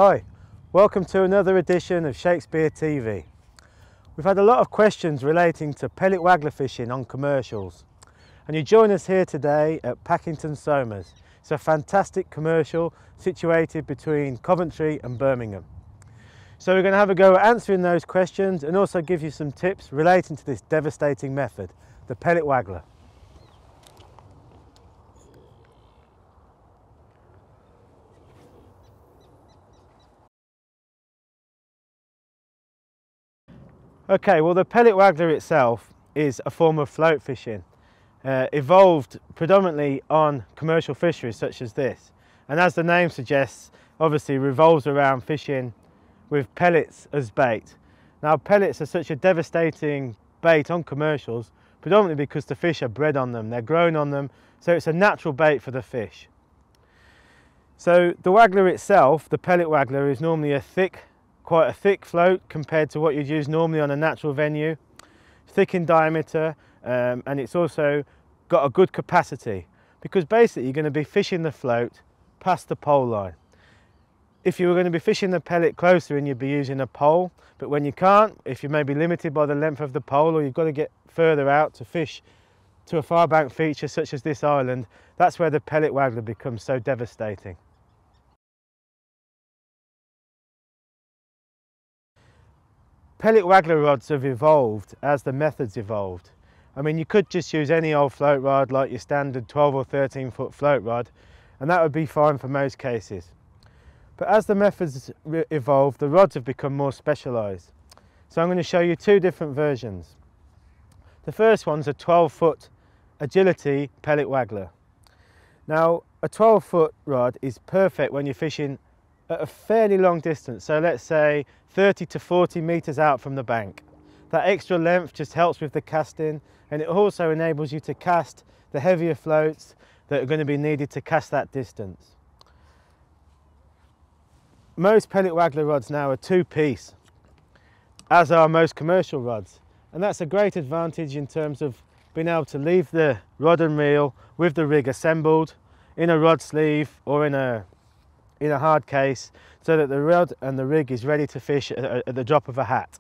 Hi, welcome to another edition of Shakespeare TV. We've had a lot of questions relating to pellet waggler fishing on commercials, and you join us here today at Packington Sommers. It's a fantastic commercial situated between Coventry and Birmingham. So we're going to have a go at answering those questions and also give you some tips relating to this devastating method, the pellet waggler. Okay, well, the pellet waggler itself is a form of float fishing, evolved predominantly on commercial fisheries such as this, and as the name suggests, obviously revolves around fishing with pellets as bait. Now, pellets are such a devastating bait on commercials, predominantly because the fish are bred on them, they're grown on them, so it's a natural bait for the fish. So the waggler itself, the pellet waggler, is normally quite a thick float compared to what you'd use normally on a natural venue. Thick in diameter, and it's also got a good capacity, because basically you're going to be fishing the float past the pole line. If you were going to be fishing the pellet closer and you'd be using a pole, but when you can't, if you may be limited by the length of the pole, or you've got to get further out to fish to a far bank feature such as this island, that's where the pellet waggler becomes so devastating. Pellet waggler rods have evolved as the methods evolved. I mean, you could just use any old float rod like your standard 12 or 13 foot float rod, and that would be fine for most cases. But as the methods evolved, the rods have become more specialised. So I'm going to show you two different versions. The first one's a 12 foot agility pellet waggler. Now, a 12 foot rod is perfect when you're fishing at a fairly long distance, so let's say 30 to 40 metres out from the bank. That extra length just helps with the casting, and it also enables you to cast the heavier floats that are going to be needed to cast that distance. Most pellet waggler rods now are two-piece, as are most commercial rods, and that's a great advantage in terms of being able to leave the rod and reel with the rig assembled in a rod sleeve or in a hard case, so that the rod and the rig is ready to fish at the drop of a hat.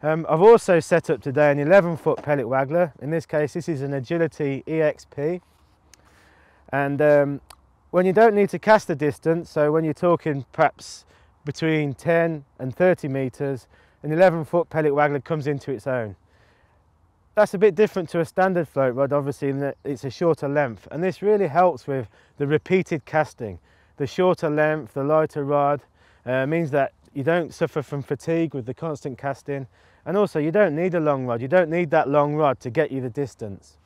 I've also set up today an 11 foot pellet waggler. In this case, this is an Agility EXP, and when you don't need to cast the distance, so when you're talking perhaps between 10 and 30 metres, an 11 foot pellet waggler comes into its own. That's a bit different to a standard float rod, obviously, in that it's a shorter length, and this really helps with the repeated casting. The shorter length, the lighter rod, means that you don't suffer from fatigue with the constant casting, and also you don't need a long rod. You don't need that long rod to get you the distance.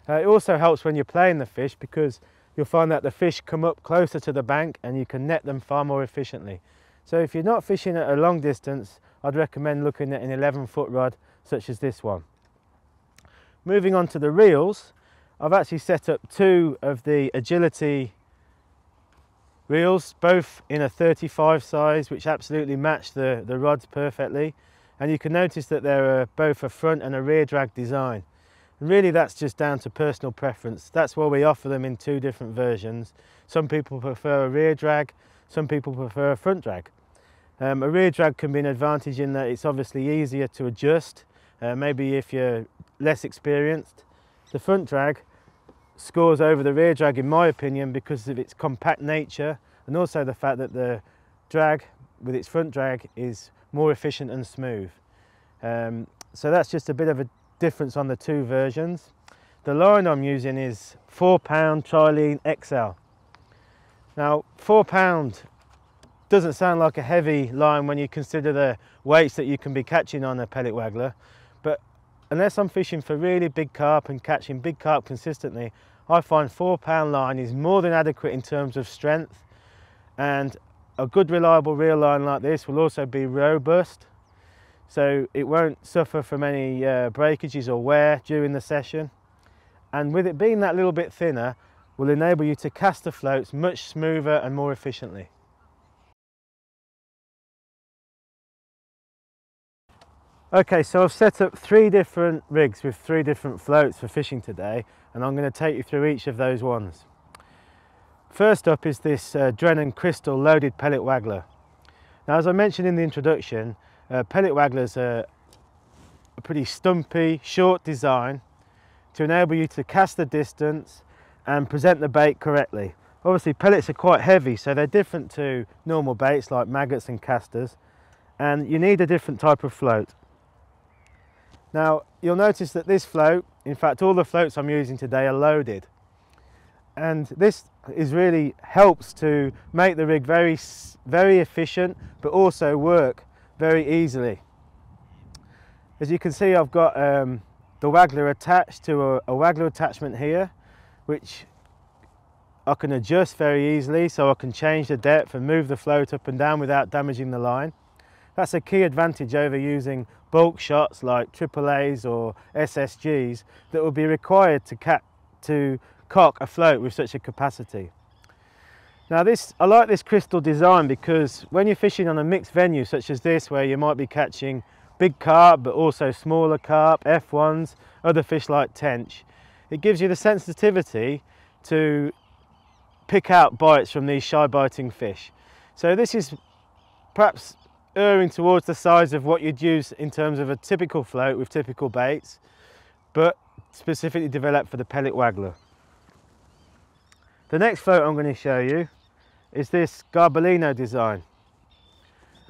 It also helps when you're playing the fish, because you'll find that the fish come up closer to the bank and you can net them far more efficiently. So if you're not fishing at a long distance, I'd recommend looking at an 11 foot rod such as this one. Moving on to the reels, I've actually set up two of the Agility reels, both in a 35 size, which absolutely match the rods perfectly, and you can notice that they're both a front and a rear drag design. And really, that's just down to personal preference. That's why we offer them in two different versions. Some people prefer a rear drag, some people prefer a front drag. A rear drag can be an advantage in that it's obviously easier to adjust, maybe if you're less experienced. The front drag scores over the rear drag, in my opinion, because of its compact nature, and also the fact that the drag with its front drag is more efficient and smooth. So that's just a bit of a difference on the two versions. The line I'm using is 4 pound Trilene XL. Now, 4 pound doesn't sound like a heavy line when you consider the weights that you can be catching on a pellet waggler, but unless I'm fishing for really big carp and catching big carp consistently, I find 4 pound line is more than adequate in terms of strength, and a good reliable reel line like this will also be robust, so it won't suffer from any breakages or wear during the session, and with it being that little bit thinner will enable you to cast the floats much smoother and more efficiently. Okay, so I've set up three different rigs with three different floats for fishing today, and I'm going to take you through each of those ones. First up is this Drennan Crystal loaded pellet waggler. Now, as I mentioned in the introduction, pellet wagglers are a pretty stumpy, short design to enable you to cast the distance and present the bait correctly. Obviously pellets are quite heavy, so they're different to normal baits like maggots and casters, and you need a different type of float. Now you'll notice that this float, in fact all the floats I'm using today are loaded, and this really helps to make the rig very efficient, but also work very easily. As you can see, I've got the waggler attached to a waggler attachment here, which I can adjust very easily, so I can change the depth and move the float up and down without damaging the line. That's a key advantage over using bulk shots like AAAs or SSGs that will be required to cock a float with such a capacity. Now I like this crystal design because when you're fishing on a mixed venue such as this, where you might be catching big carp but also smaller carp, F1s, other fish like tench, it gives you the sensitivity to pick out bites from these shy biting fish. So this is perhaps erring towards the size of what you'd use in terms of a typical float with typical baits, but specifically developed for the pellet waggler. The next float I'm going to show you is this Garbolino design.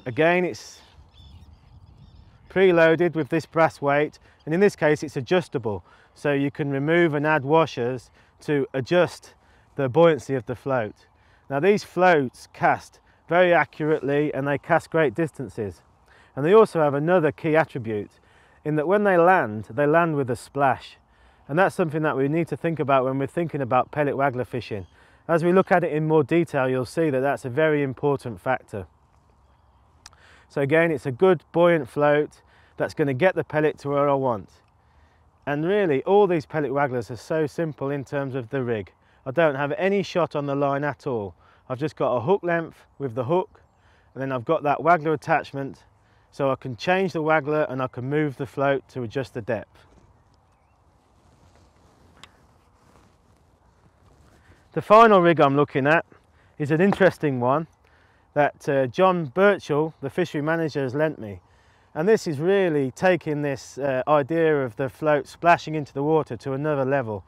Again, it's preloaded with this brass weight, and in this case it's adjustable, so you can remove and add washers to adjust the buoyancy of the float. Now these floats cast very accurately and they cast great distances, and they also have another key attribute in that when they land with a splash, and that's something that we need to think about when we're thinking about pellet waggler fishing. As we look at it in more detail, you'll see that that's a very important factor. So again, it's a good buoyant float that's going to get the pellet to where I want. And really all these pellet wagglers are so simple in terms of the rig. I don't have any shot on the line at all. I've just got a hook length with the hook, and then I've got that waggler attachment, so I can change the waggler and I can move the float to adjust the depth. The final rig I'm looking at is an interesting one that John Birchall, the fishery manager, has lent me. And this is really taking this idea of the float splashing into the water to another level.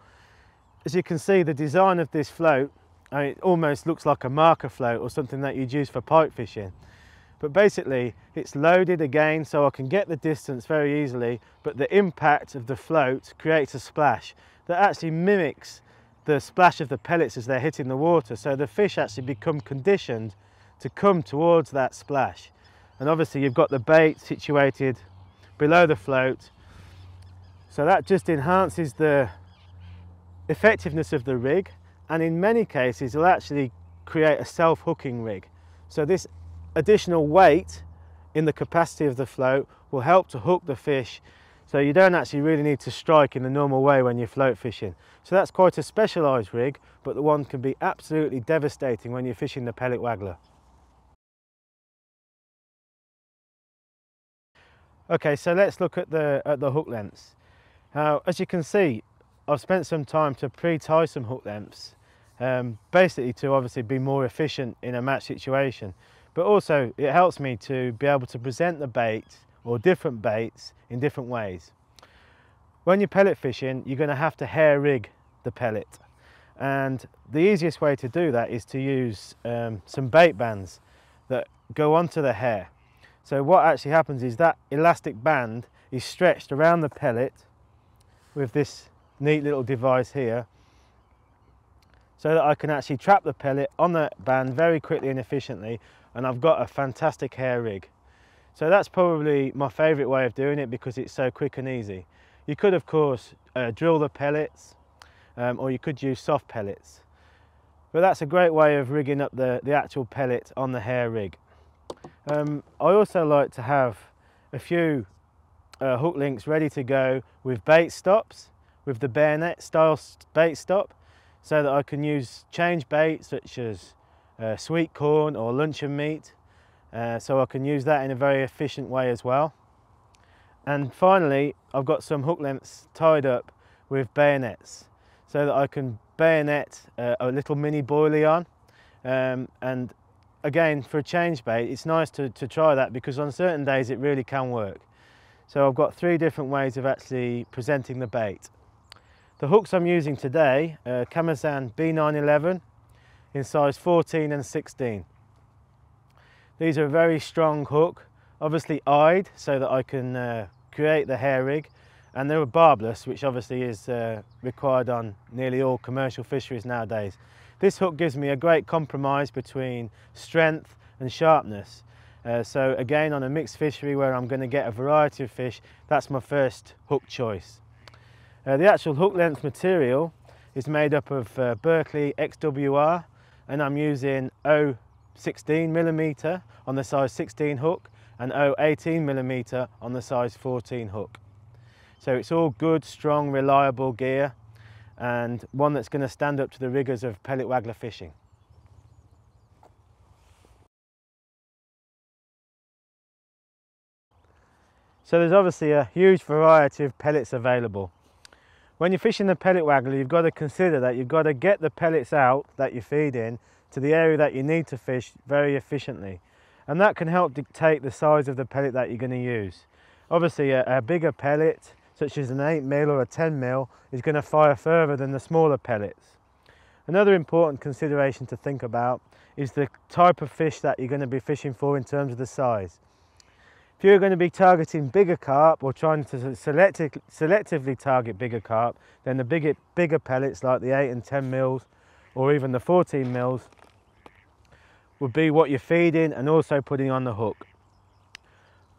As you can see, the design of this float, it almost looks like a marker float or something that you'd use for pike fishing. But basically it's loaded again, so I can get the distance very easily, but the impact of the float creates a splash that actually mimics the splash of the pellets as they're hitting the water, so the fish actually become conditioned to come towards that splash. And obviously you've got the bait situated below the float, so that just enhances the effectiveness of the rig, and in many cases will actually create a self-hooking rig. So this additional weight in the capacity of the float will help to hook the fish, so you don't actually really need to strike in the normal way when you're float fishing. So that's quite a specialised rig, but the one can be absolutely devastating when you're fishing the pellet waggler. Okay, so let's look at the hook lengths. Now, as you can see, I've spent some time to pre-tie some hook lengths, basically to obviously be more efficient in a match situation, but also it helps me to be able to present the bait or different baits in different ways. When you're pellet fishing, you're going to have to hair rig the pellet, and the easiest way to do that is to use some bait bands that go onto the hair. So what actually happens is that elastic band is stretched around the pellet with this neat little device here, so that I can actually trap the pellet on the band very quickly and efficiently, and I've got a fantastic hair rig. So that's probably my favourite way of doing it because it's so quick and easy. You could of course drill the pellets, or you could use soft pellets, but that's a great way of rigging up the actual pellet on the hair rig. I also like to have a few hook links ready to go with bait stops, with the bayonet style bait stop, so that I can use change bait such as sweet corn or luncheon meat, so I can use that in a very efficient way as well. And finally, I've got some hook lengths tied up with bayonets, so that I can bayonet a little mini boilie on, and again, for a change bait, it's nice to try that, because on certain days it really can work. So I've got 3 different ways of actually presenting the bait. The hooks I'm using today are Kamazan B911 in size 14 and 16. These are a very strong hook, obviously eyed so that I can create the hair rig, and they're barbless, which obviously is required on nearly all commercial fisheries nowadays. This hook gives me a great compromise between strength and sharpness. So again, on a mixed fishery where I'm going to get a variety of fish, that's my first hook choice. The actual hook length material is made up of Berkeley XWR, and I'm using 0.16mm on the size 16 hook and 0.18mm on the size 14 hook. So it's all good, strong, reliable gear, and one that's going to stand up to the rigours of pellet waggler fishing. So there's obviously a huge variety of pellets available. When you're fishing the pellet waggler, you've got to consider that you've got to get the pellets out that you feed in to the area that you need to fish very efficiently. And that can help dictate the size of the pellet that you're going to use. Obviously a bigger pellet, such as an 8mm or a 10mm, is going to fire further than the smaller pellets. Another important consideration to think about is the type of fish that you're going to be fishing for in terms of the size. If you're going to be targeting bigger carp or trying to selectively target bigger carp, then the bigger pellets like the 8 and 10mm or even the 14mm would be what you're feeding and also putting on the hook.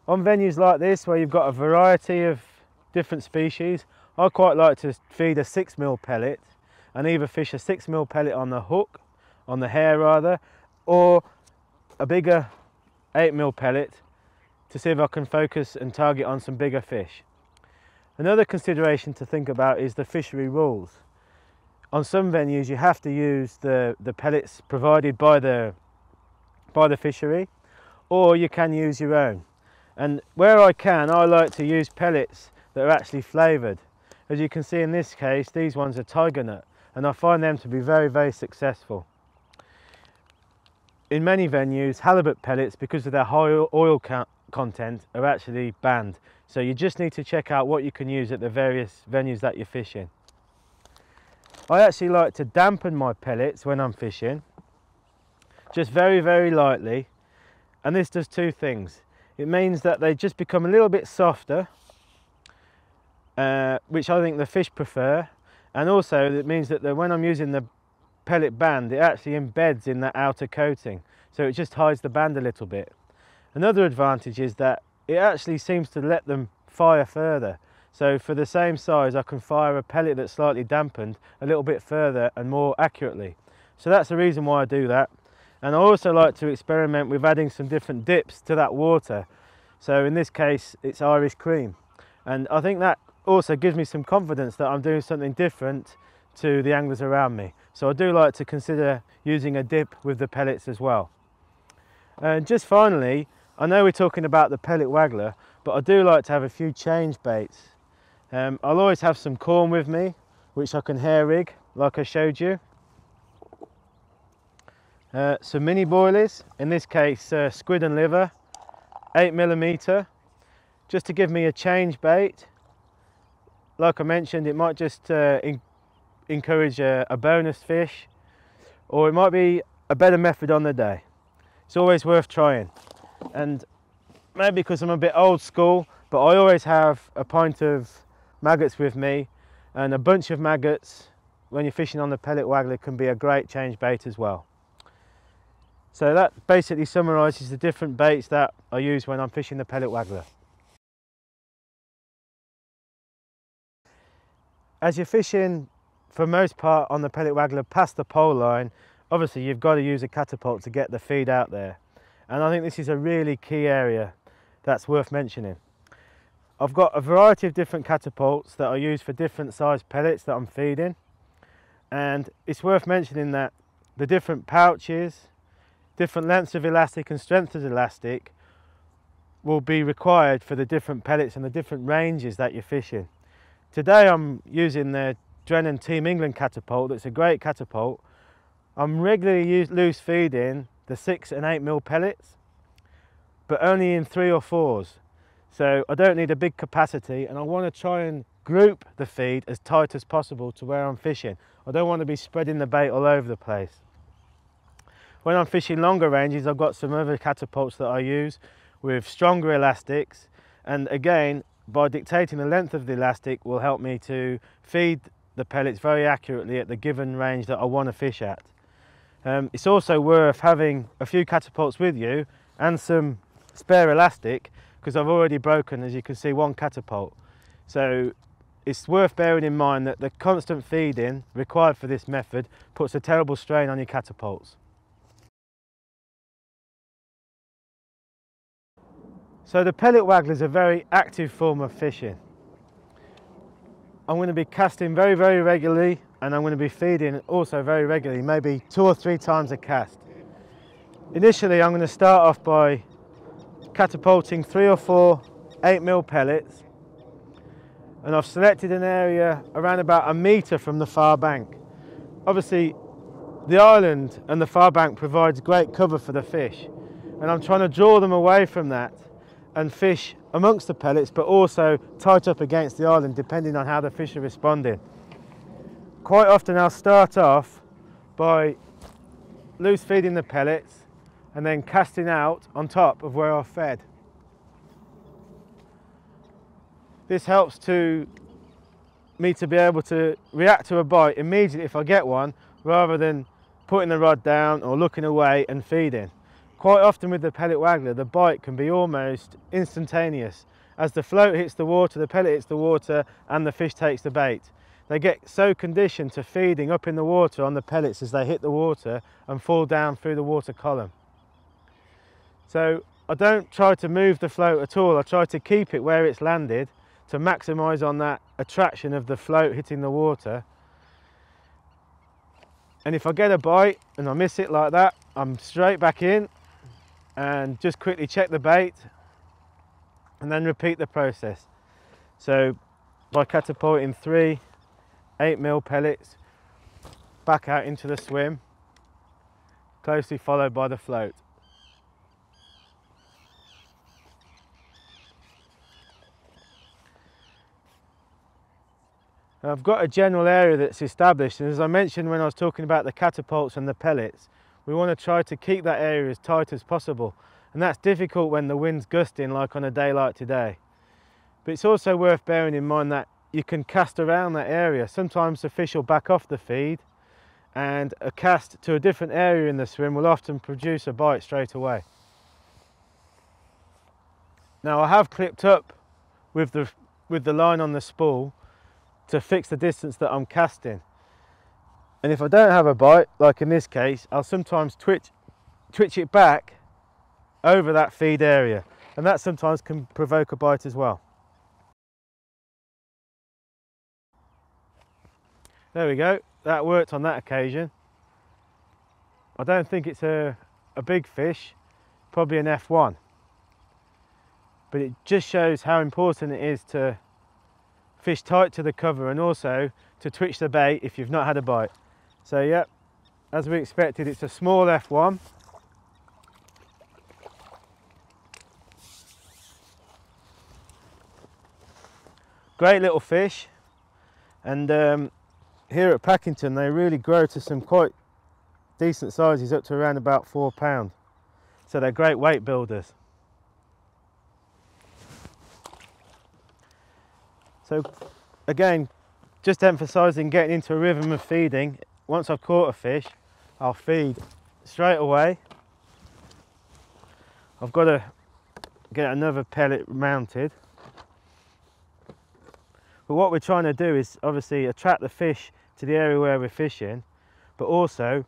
On venues like this where you've got a variety of different species, I quite like to feed a 6mm pellet and either fish a 6mm pellet on the hook, on the hair rather, or a bigger 8mm pellet to see if I can focus and target on some bigger fish. Another consideration to think about is the fishery rules. On some venues you have to use the pellets provided by the fishery, or you can use your own. And where I can, I like to use pellets that are actually flavoured. As you can see in this case, these ones are tiger nut, and I find them to be very, very successful. In many venues, halibut pellets, because of their high oil content, are actually banned. So you just need to check out what you can use at the various venues that you're fishing. I actually like to dampen my pellets when I'm fishing, just very, very lightly, and this does 2 things. It means that they just become a little bit softer, which I think the fish prefer, and also it means that when I'm using the pellet band, it actually embeds in that outer coating, so it just hides the band a little bit. Another advantage is that it actually seems to let them fire further. So for the same size, I can fire a pellet that's slightly dampened a little bit further and more accurately. So that's the reason why I do that. And I also like to experiment with adding some different dips to that water. So in this case, it's Irish cream. And I think that also gives me some confidence that I'm doing something different to the anglers around me. So I do like to consider using a dip with the pellets as well. And just finally, I know we're talking about the pellet waggler, but I do like to have a few change baits. I'll always have some corn with me, which I can hair rig, like I showed you. Some mini boilies, in this case squid and liver, 8mm, just to give me a change bait. Like I mentioned, it might just encourage a bonus fish, or it might be a better method on the day. It's always worth trying. And maybe because I'm a bit old school, but I always have a pint of maggots with me, and a bunch of maggots when you're fishing on the pellet waggler can be a great change bait as well. So that basically summarises the different baits that I use when I'm fishing the pellet waggler. As you're fishing for most part on the pellet waggler past the pole line, obviously you've got to use a catapult to get the feed out there. And I think this is a really key area that's worth mentioning. I've got a variety of different catapults that I use for different size pellets that I'm feeding. And it's worth mentioning that the different pouches, different lengths of elastic and strengths of elastic will be required for the different pellets and the different ranges that you're fishing. Today I'm using the Drennan Team England catapult. That's a great catapult. I'm regularly loose feeding the 6 and 8mm pellets, but only in 3 or 4s. So I don't need a big capacity, and I want to try and group the feed as tight as possible to where I'm fishing. I don't want to be spreading the bait all over the place. When I'm fishing longer ranges, I've got some other catapults that I use with stronger elastics, and again, by dictating the length of the elastic will help me to feed the pellets very accurately at the given range that I want to fish at. It's also worth having a few catapults with you and some spare elastic, because I've already broken, as you can see, 1 catapult. So it's worth bearing in mind that the constant feeding required for this method puts a terrible strain on your catapults. So the pellet waggler is a very active form of fishing. I'm going to be casting very, very regularly, and I'm going to be feeding also very regularly, maybe 2 or 3 times a cast. Initially, I'm going to start off by catapulting 3 or 4 8mm pellets, and I've selected an area around about 1 metre from the far bank. Obviously, the island and the far bank provides great cover for the fish, and I'm trying to draw them away from that and fish amongst the pellets, but also tight up against the island, depending on how the fish are responding. Quite often I'll start off by loose feeding the pellets and then casting out on top of where I've fed. This helps me to be able to react to a bite immediately if I get one, rather than putting the rod down or looking away and feeding. Quite often with the pellet waggler, the bite can be almost instantaneous. As the float hits the water, the pellet hits the water, and the fish takes the bait. They get so conditioned to feeding up in the water on the pellets as they hit the water and fall down through the water column. So I don't try to move the float at all. I try to keep it where it's landed to maximise on that attraction of the float hitting the water. And if I get a bite and I miss it like that, I'm straight back in and just quickly check the bait and then repeat the process. So by catapulting 3 8mm pellets back out into the swim, closely followed by the float. Now I've got a general area that's established, and as I mentioned when I was talking about the catapults and the pellets, we want to try to keep that area as tight as possible, and that's difficult when the wind's gusting like on a day like today. But it's also worth bearing in mind that you can cast around that area. Sometimes the fish will back off the feed, and a cast to a different area in the swim will often produce a bite straight away. Now I have clipped up with the line on the spool to fix the distance that I'm casting, and if I don't have a bite, like in this case, I'll sometimes twitch it back over that feed area, and that sometimes can provoke a bite as well. There we go, that worked on that occasion. I don't think it's a big fish, probably an F1, but it just shows how important it is to fish tight to the cover and also to twitch the bait if you've not had a bite. So yeah, as we expected, it's a small F1. Great little fish, and here at Packington they really grow to some quite decent sizes, up to around about 4 pounds. So they're great weight builders. So again, just emphasising getting into a rhythm of feeding. Once I've caught a fish, I'll feed straight away. I've got to get another pellet mounted. But what we're trying to do is obviously attract the fish to the area where we're fishing, but also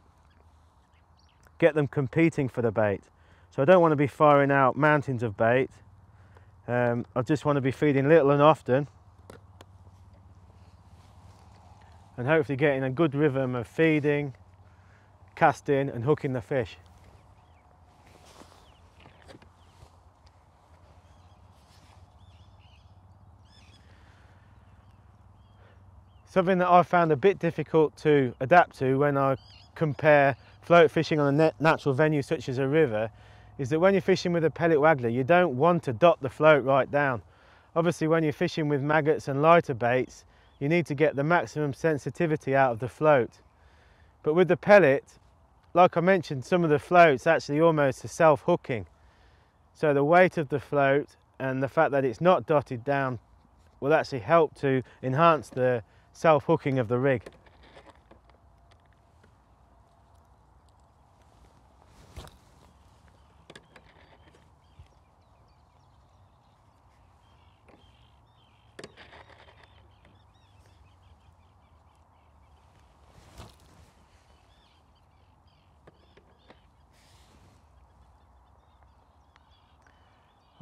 get them competing for the bait. So I don't want to be firing out mountains of bait. I just want to be feeding little and often, and hopefully getting a good rhythm of feeding, casting and hooking the fish. Something that I found a bit difficult to adapt to when I compare float fishing on a natural venue such as a river is that when you're fishing with a pellet waggler, you don't want to dot the float right down. Obviously, when you're fishing with maggots and lighter baits, you need to get the maximum sensitivity out of the float. But with the pellet, like I mentioned, some of the floats actually almost are self-hooking. So the weight of the float and the fact that it's not dotted down will actually help to enhance the self-hooking of the rig.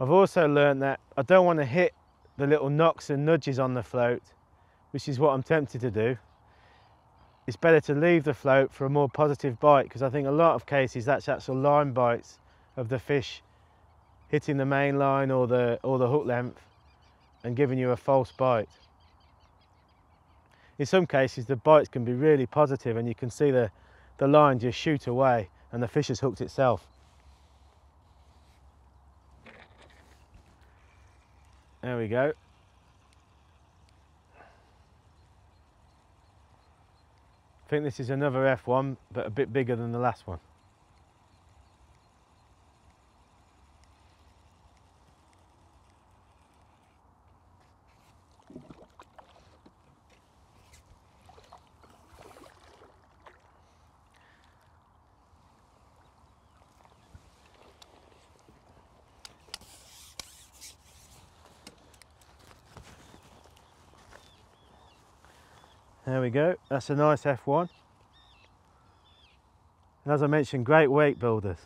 I've also learned that I don't want to hit the little knocks and nudges on the float, which is what I'm tempted to do. It's better to leave the float for a more positive bite, because I think a lot of cases that's actual line bites of the fish hitting the main line or the hook length and giving you a false bite. In some cases the bites can be really positive and you can see the line just shoot away and the fish has hooked itself. There we go. I think this is another F1, but a bit bigger than the last one. There we go, that's a nice F1. And as I mentioned, great weight builders.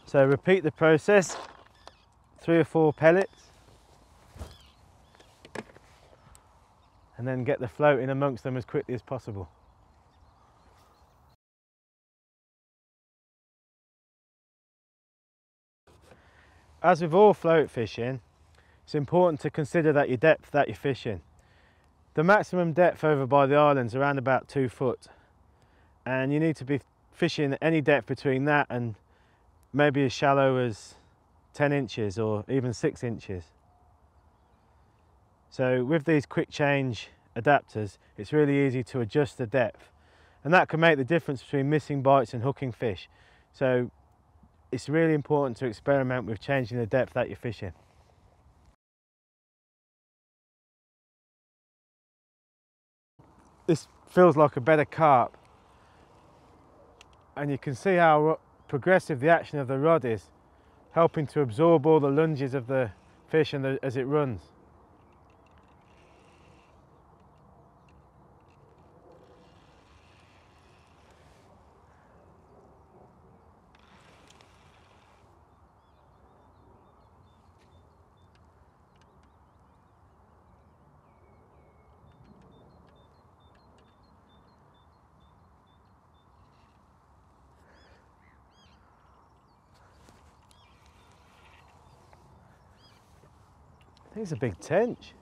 So repeat the process, 3 or 4 pellets. And then get the float in amongst them as quickly as possible. As with all float fishing, it's important to consider that your depth that you're fishing. The maximum depth over by the islands is around about 2 foot, and you need to be fishing any depth between that and maybe as shallow as 10 inches or even 6 inches. So with these quick change adapters, it's really easy to adjust the depth, and that can make the difference between missing bites and hooking fish. So it's really important to experiment with changing the depth that you're fishing. This feels like a better carp, and you can see how progressive the action of the rod is, helping to absorb all the lunges of the fish and as it runs. I think it's a big tench.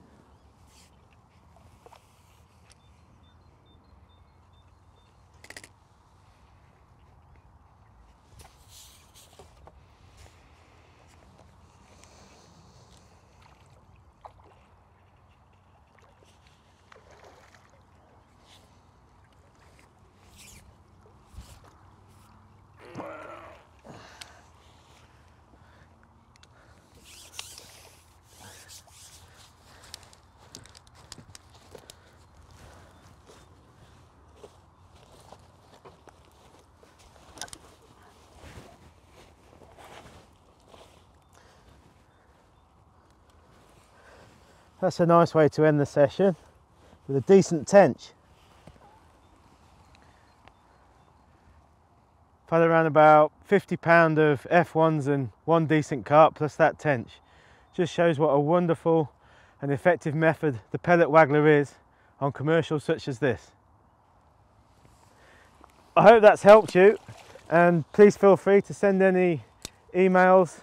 That's a nice way to end the session, with a decent tench. I've had around about 50 pound of F1s and 1 decent carp plus that tench. Just shows what a wonderful and effective method the pellet waggler is on commercials such as this. I hope that's helped you, and please feel free to send any emails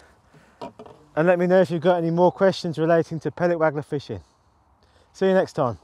and let me know if you've got any more questions relating to pellet waggler fishing. See you next time.